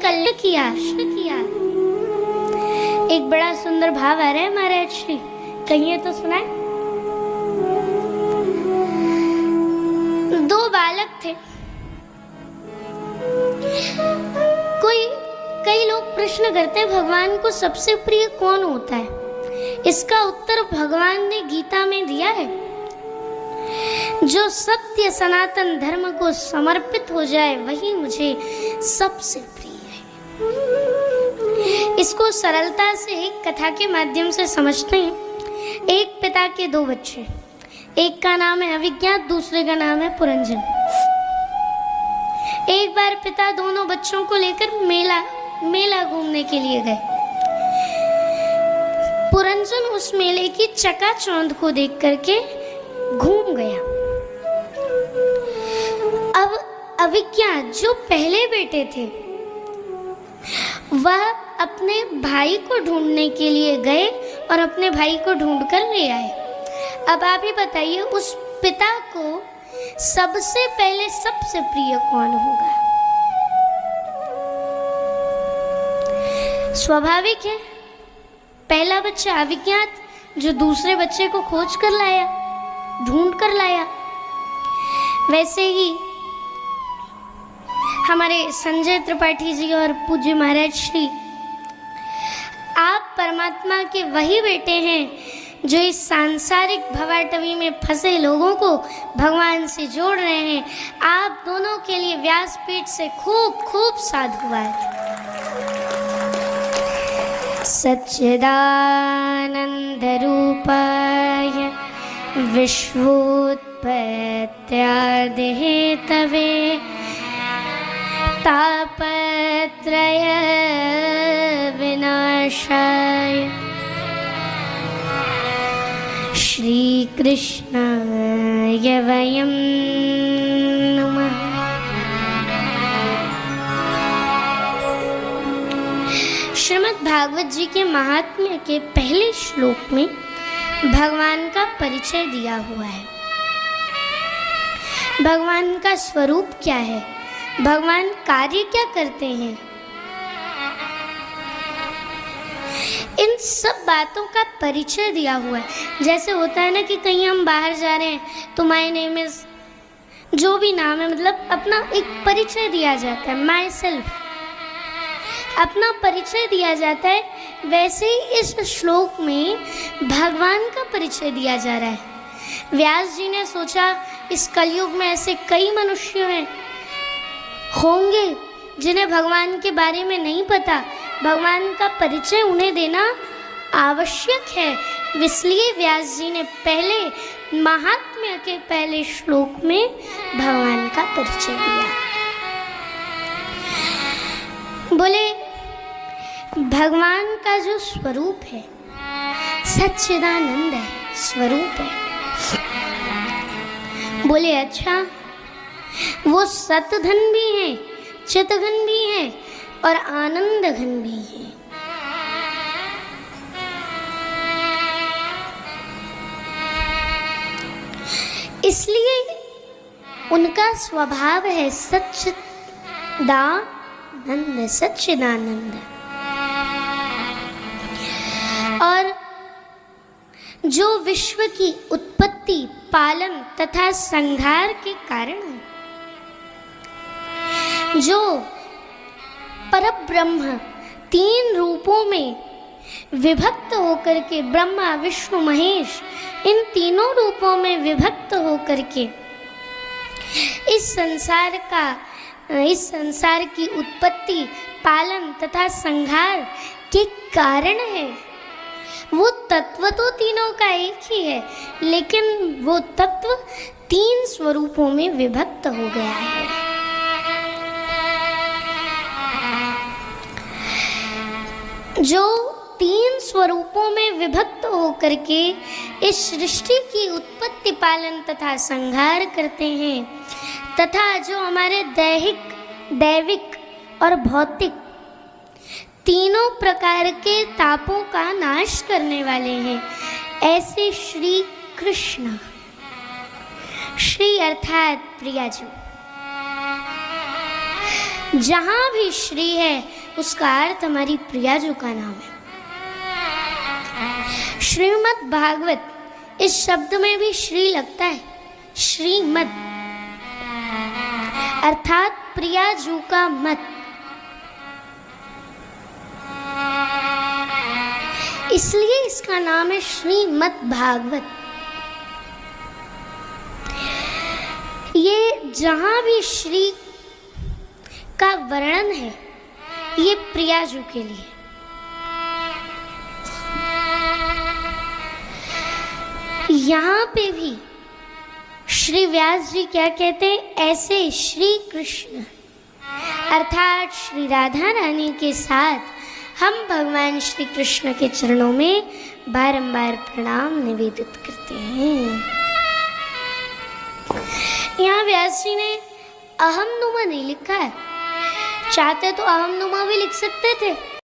कल्याण किया। एक बड़ा सुंदर भाव आ रहा है महाराज श्री, कहिए तो सुनाए। दो बालक थे। कई लोग प्रश्न करते हैं भगवान को सबसे प्रिय कौन होता है। इसका उत्तर भगवान ने गीता में दिया है, जो सत्य सनातन धर्म को समर्पित हो जाए वही मुझे सबसे प्रिय है। इसको सरलता से एक कथा के माध्यम से समझते हैं। एक पिता के दो बच्चे, एक का नाम है अविज्ञात, दूसरे का नाम है पुरंजन। एक बार पिता दोनों बच्चों को लेकर मेला घूमने के लिए गए। पुरंजन उस मेले की चकाचौंध को देख करके घूम गया। अब अविज्ञात जो पहले बेटे थे, वह अपने भाई को ढूंढने के लिए गए और अपने भाई को ढूंढ कर ले आए। अब आप ही बताइए, उस पिता को सबसे पहले सबसे प्रिय कौन होगा? स्वाभाविक है, पहला बच्चा अविज्ञात, जो दूसरे बच्चे को खोज कर लाया, ढूंढ कर लाया। वैसे ही हमारे संजय त्रिपाठी जी और पूज्य महाराज श्री, आप परमात्मा के वही बेटे हैं जो इस सांसारिक भवाटवी में फंसे लोगों को भगवान से जोड़ रहे हैं। आप दोनों के लिए व्यासपीठ से खूब खूब साधुवाद। सच्चिदानंद रूपाय विश्वोत्पत्त्यादिहेतवे तापत्रय विनाशाय श्री कृष्णाय वयं नमः। श्रीमद् भागवत जी के महात्म्य के पहले श्लोक में भगवान का परिचय दिया हुआ है। भगवान का स्वरूप क्या है, भगवान कार्य क्या करते हैं, इन सब बातों का परिचय दिया हुआ है। जैसे होता है ना कि कहीं हम बाहर जा रहे हैं तो माय नेम इज, जो भी नाम है, मतलब अपना एक परिचय दिया जाता है, माई सेल्फ, अपना परिचय दिया जाता है। वैसे ही इस श्लोक में भगवान का परिचय दिया जा रहा है। व्यास जी ने सोचा इस कलयुग में ऐसे कई मनुष्य हैं होंगे जिन्हें भगवान के बारे में नहीं पता, भगवान का परिचय उन्हें देना आवश्यक है। इसलिए व्यास जी ने पहले महात्म्य के पहले श्लोक में भगवान का परिचय दिया। बोले भगवान का जो स्वरूप है सच्चिदानंद है, स्वरूप है। बोले अच्छा, वो सतधन भी है, चितघन भी है और आनंद घन भी है। इसलिए उनका स्वभाव है सच्चिदानंद, सच्चिदानंद। और जो विश्व की उत्पत्ति, पालन तथा संहार के कारण है, जो परब्रह्म तीन रूपों में विभक्त होकर के, ब्रह्मा विष्णु महेश, इन तीनों रूपों में विभक्त होकर के इस संसार की उत्पत्ति, पालन तथा संहार के कारण है। वो तत्व तो तीनों का एक ही है, लेकिन वो तत्व तीन स्वरूपों में विभक्त हो गया है। जो तीन स्वरूपों में विभक्त होकर के इस सृष्टि की उत्पत्ति, पालन तथा संहार करते हैं, तथा जो हमारे दैविक और भौतिक तीनों प्रकार के तापों का नाश करने वाले हैं, ऐसे श्री कृष्ण, श्री अर्थात प्रिया जी, जहां भी श्री है उसका अर्थ हमारी प्रियाजू का नाम है। श्रीमद् भागवत, इस शब्द में भी श्री लगता है। श्रीमद् अर्थात प्रियाजू का मत, इसलिए इसका नाम है श्रीमद् भागवत। ये जहां भी श्री का वर्णन है ये प्रियाजू के लिए। यहाँ पे भी श्री व्यास जी क्या कहते हैं, ऐसे श्री कृष्ण अर्थात श्री राधा रानी के साथ हम भगवान श्री कृष्ण के चरणों में बारंबार प्रणाम निवेदित करते हैं। यहाँ व्यास जी ने अहम नुमा नहीं लिखा है, चाहते तो अहम नुमा भी लिख सकते थे,